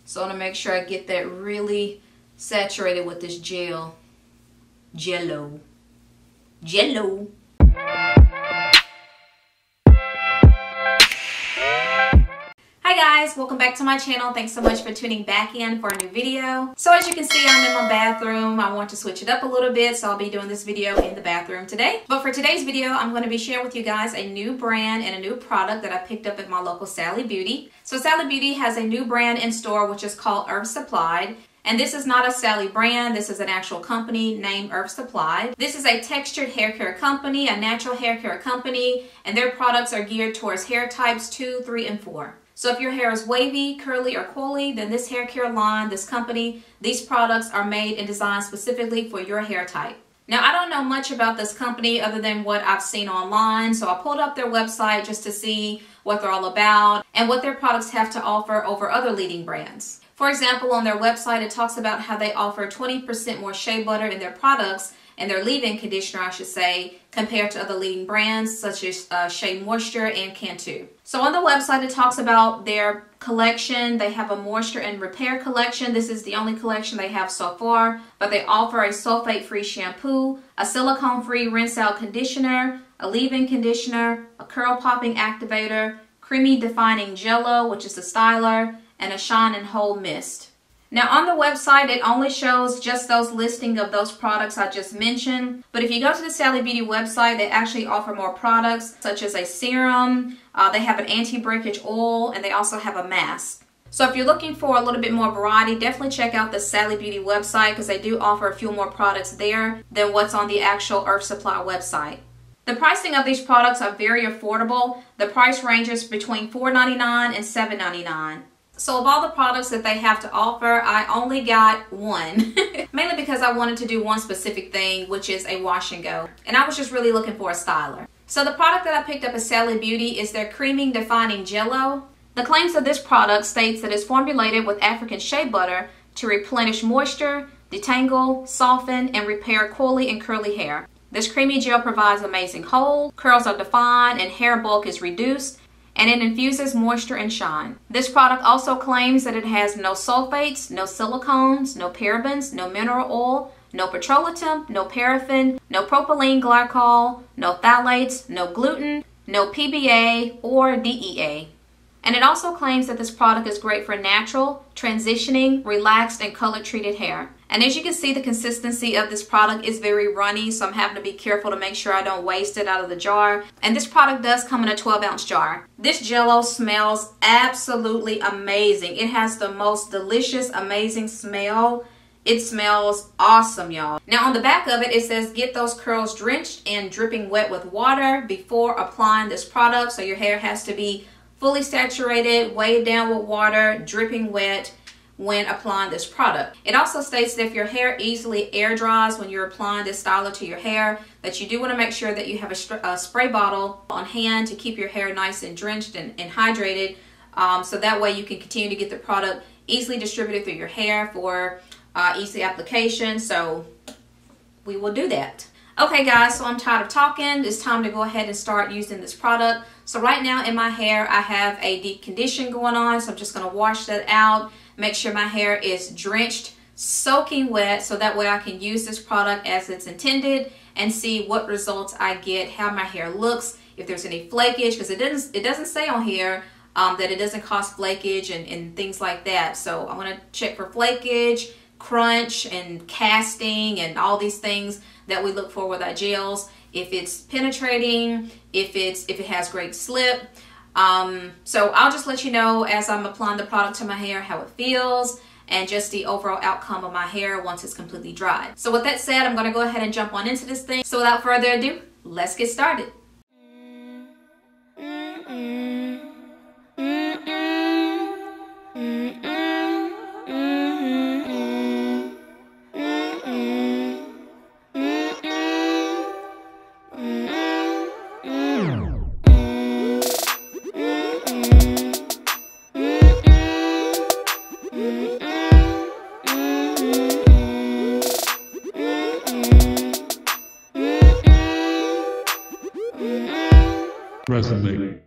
So I want to make sure I get that really saturated with this gel. Gell-O. Gell-O. Hi guys, welcome back to my channel. Thanks so much for tuning back in for a new video. So as you can see, I'm in my bathroom. I want to switch it up a little bit, so I'll be doing this video in the bathroom today. But for today's video, I'm going to be sharing with you guys a new brand and a new product that I picked up at my local Sally Beauty. So Sally Beauty has a new brand in store which is called Herb Supplied. And this is not a Sally brand, this is an actual company named Herb Supplied. This is a textured hair care company, a natural hair care company, and their products are geared towards hair types 2, 3, and 4. So if your hair is wavy, curly, or coily, then this hair care line, this company, these products are made and designed specifically for your hair type. Now, I don't know much about this company other than what I've seen online, so I pulled up their website just to see what they're all about and what their products have to offer over other leading brands. For example, on their website, it talks about how they offer 20% more shea butter in their products, and their leave-in conditioner, I should say, compared to other leading brands such as Shea Moisture and Cantu. So on the website, it talks about their collection. They have a moisture and repair collection. This is the only collection they have so far, but they offer a sulfate-free shampoo, a silicone-free rinse-out conditioner, a leave-in conditioner, a curl-popping activator, creamy defining Gell-O, which is a styler, and a shine and hold mist. Now on the website, it only shows just those listing of those products I just mentioned. But if you go to the Sally Beauty website, they actually offer more products such as a serum, they have an anti-breakage oil, and they also have a mask. So if you're looking for a little bit more variety, definitely check out the Sally Beauty website because they do offer a few more products there than what's on the actual Herb Supply website. The pricing of these products are very affordable. The price ranges between $4.99 and $7.99. So of all the products that they have to offer, I only got one, mainly because I wanted to do one specific thing, which is a wash and go. And I was just really looking for a styler. So the product that I picked up at Sally Beauty is their Creaming Defining Gell-O. The claims of this product states that it's formulated with African Shea Butter to replenish moisture, detangle, soften, and repair coily and curly hair. This creamy gel provides amazing hold, curls are defined, and hair bulk is reduced, and it infuses moisture and shine. This product also claims that it has no sulfates, no silicones, no parabens, no mineral oil, no petrolatum, no paraffin, no propylene glycol, no phthalates, no gluten, no PABA or DEA. And it also claims that this product is great for natural, transitioning, relaxed, and color treated hair. And as you can see, the consistency of this product is very runny, so I'm having to be careful to make sure I don't waste it out of the jar. And this product does come in a 12-ounce jar. This Gell-O smells absolutely amazing. It has the most delicious, amazing smell. It smells awesome, y'all. Now on the back of it, it says get those curls drenched and dripping wet with water before applying this product. So your hair has to be fully saturated, weighed down with water, dripping wet when applying this product. It also states that if your hair easily air dries when you're applying this styler to your hair, that you do want to make sure that you have a spray bottle on hand to keep your hair nice and drenched and hydrated, so that way you can continue to get the product easily distributed through your hair for easy application. So we will do that. Okay guys, so I'm tired of talking. It's time to go ahead and start using this product. So right now in my hair, I have a deep condition going on, so I'm just going to wash that out. Make sure my hair is drenched, soaking wet, so that way I can use this product as it's intended and see what results I get, how my hair looks, if there's any flakage, because it doesn't say on here that it doesn't cause flakage and things like that. So I want to check for flakage, crunch, and casting, and all these things that we look for with our gels. If it's penetrating, if it has great slip. So I'll just let you know as I'm applying the product to my hair how it feels and just the overall outcome of my hair once it's completely dried. So with that said, I'm going to go ahead and jump on into this thing. So without further ado, let's get started. Resume.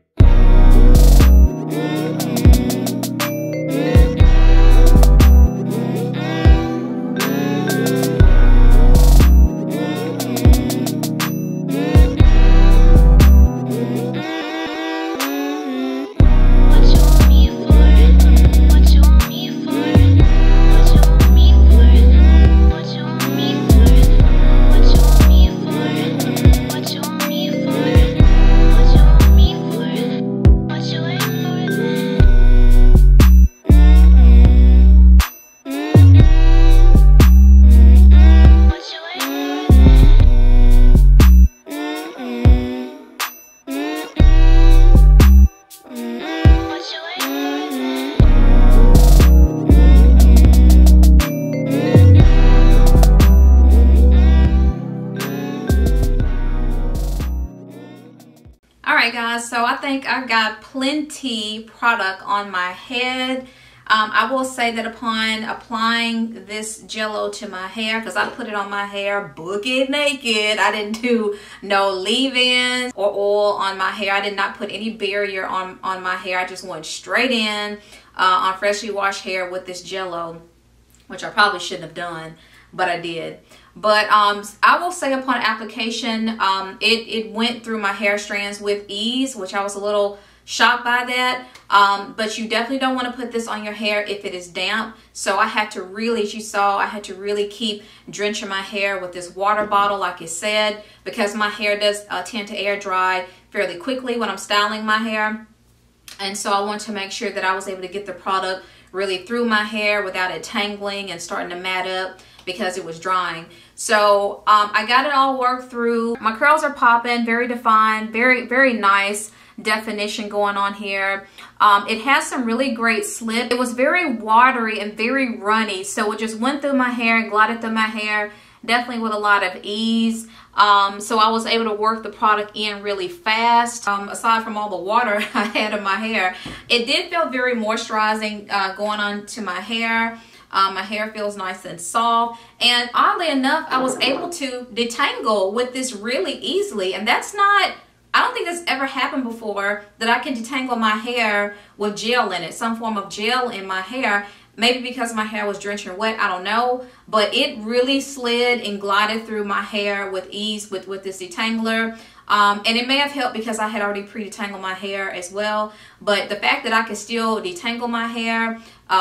So I think I got plenty product on my head. I will say that upon applying this Gell-O to my hair, because I put it on my hair bucket naked, I didn't do no leave-ins or oil on my hair. I did not put any barrier on my hair. I just went straight in on freshly washed hair with this Gell-O, which I probably shouldn't have done, but I did. But I will say upon application, it went through my hair strands with ease, which I was a little shocked by that. But you definitely don't want to put this on your hair if it is damp. So I had to really, as you saw, I had to really keep drenching my hair with this water bottle, like it said, because my hair does tend to air dry fairly quickly when I'm styling my hair. And so I wanted to make sure that I was able to get the product really through my hair without it tangling and starting to mat up because it was drying. So I got it all worked through. My curls are popping, very defined, very nice definition going on here. It has some really great slip. It was very watery and very runny, so it just went through my hair and glided through my hair, definitely with a lot of ease. So I was able to work the product in really fast. Aside from all the water I had in my hair, it did feel very moisturizing going on to my hair. My hair feels nice and soft, and oddly enough, I was able to detangle with this really easily, and that's not, I don't think that's ever happened before, that I can detangle my hair with gel in it, some form of gel in my hair. Maybe because my hair was drenching wet, I don't know, but it really slid and glided through my hair with ease with this detangler. And it may have helped because I had already pre-detangled my hair as well, but the fact that I could still detangle my hair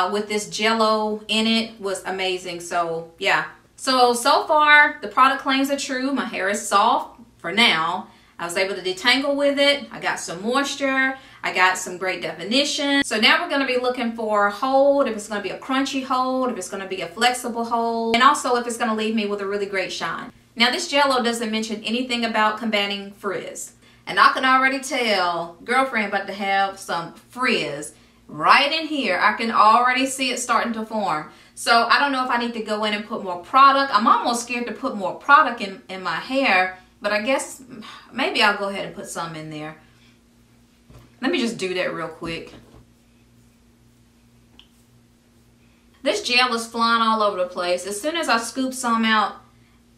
with this Gell-O in it was amazing. So yeah, so far the product claims are true. My hair is soft for now. I was able to detangle with it. I got some moisture. I got some great definition. So now we're going to be looking for a hold, if it's going to be a crunchy hold, if it's going to be a flexible hold, and also if it's going to leave me with a really great shine. Now this Gell-O doesn't mention anything about combating frizz. And I can already tell girlfriend about to have some frizz right in here. I can already see it starting to form. So I don't know if I need to go in and put more product. I'm almost scared to put more product in my hair, but I guess maybe I'll go ahead and put some in there. Let me just do that real quick. This gel is flying all over the place. As soon as I scoop some out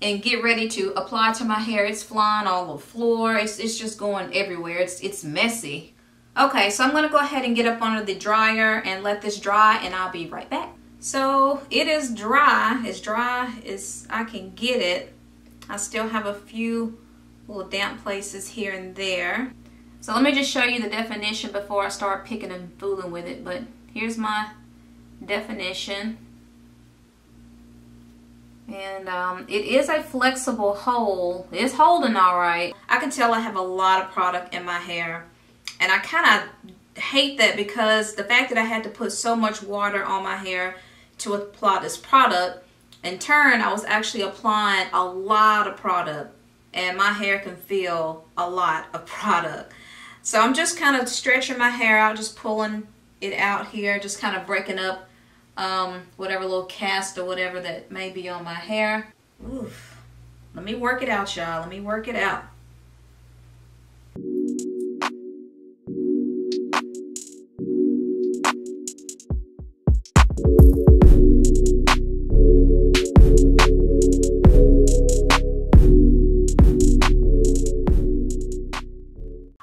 and get ready to apply to my hair, it's flying all over the floor. It's just going everywhere. It's messy. Okay, so I'm going to go ahead and get up under the dryer and let this dry, and I'll be right back. So it is dry as I can get it. I still have a few little damp places here and there. So let me just show you the definition before I start picking and fooling with it. But here's my definition. And it is a flexible hold. It's holding all right. I can tell I have a lot of product in my hair. And I kind of hate that because the fact that I had to put so much water on my hair to apply this product, in turn, I was actually applying a lot of product. And my hair can feel a lot of product. So I'm just kind of stretching my hair out, just pulling it out here, just kind of breaking up whatever little cast or whatever that may be on my hair. Oof. Let me work it out, y'all. Let me work it out.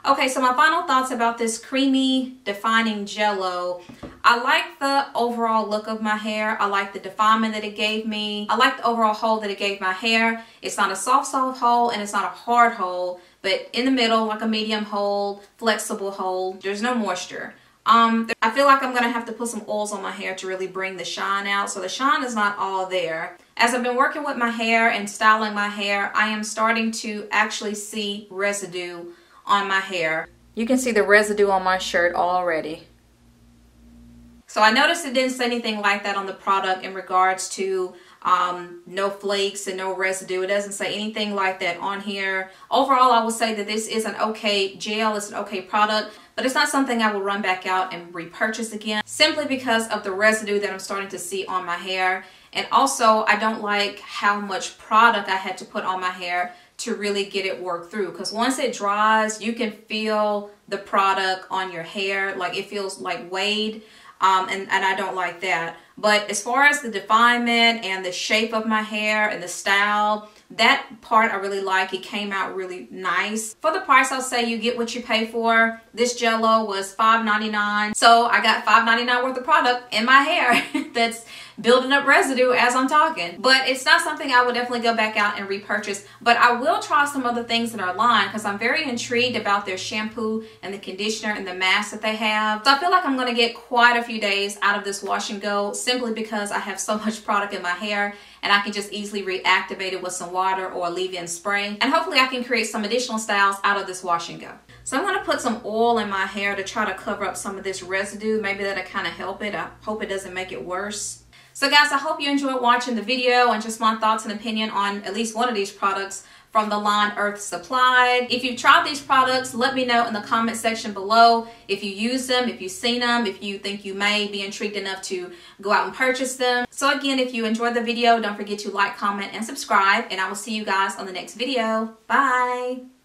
Okay, so my final thoughts about this creamy defining Gell-O. I like the overall look of my hair. I like the definement that it gave me. I like the overall hold that it gave my hair. It's not a soft hold and it's not a hard hold, but in the middle, like a medium hold, flexible hold. There's no moisture. I feel like I'm gonna have to put some oils on my hair to really bring the shine out. So the shine is not all there. As I've been working with my hair and styling my hair, I am starting to actually see residue on my hair. You can see the residue on my shirt already. So I noticed it didn't say anything like that on the product in regards to no flakes and no residue. It doesn't say anything like that on here. Overall, I would say that this is an okay gel. It's an okay product, but it's not something I will run back out and repurchase again, simply because of the residue that I'm starting to see on my hair. And also, I don't like how much product I had to put on my hair to really get it worked through, because once it dries, you can feel the product on your hair. Like it feels like weighed, and I don't like that. But as far as the definement and the shape of my hair and the style, that part I really like. It came out really nice. For the price, I'll say you get what you pay for. This Gell-O was $5.99. So I got $5.99 worth of product in my hair that's building up residue as I'm talking. But it's not something I would definitely go back out and repurchase. But I will try some other things in our line because I'm very intrigued about their shampoo and the conditioner and the mask that they have. So I feel like I'm going to get quite a few days out of this wash and go, simply because I have so much product in my hair and I can just easily reactivate it with some water or a leave-in spray. And hopefully I can create some additional styles out of this wash and go. So I'm going to put some oil in my hair to try to cover up some of this residue. Maybe that'll kind of help it. I hope it doesn't make it worse. So guys, I hope you enjoyed watching the video and just my thoughts and opinion on at least one of these products from the line Earth Supplied. If you've tried these products, let me know in the comment section below if you use them, if you've seen them, if you think you may be intrigued enough to go out and purchase them. So again, if you enjoyed the video, don't forget to like, comment, and subscribe, and I will see you guys on the next video. Bye!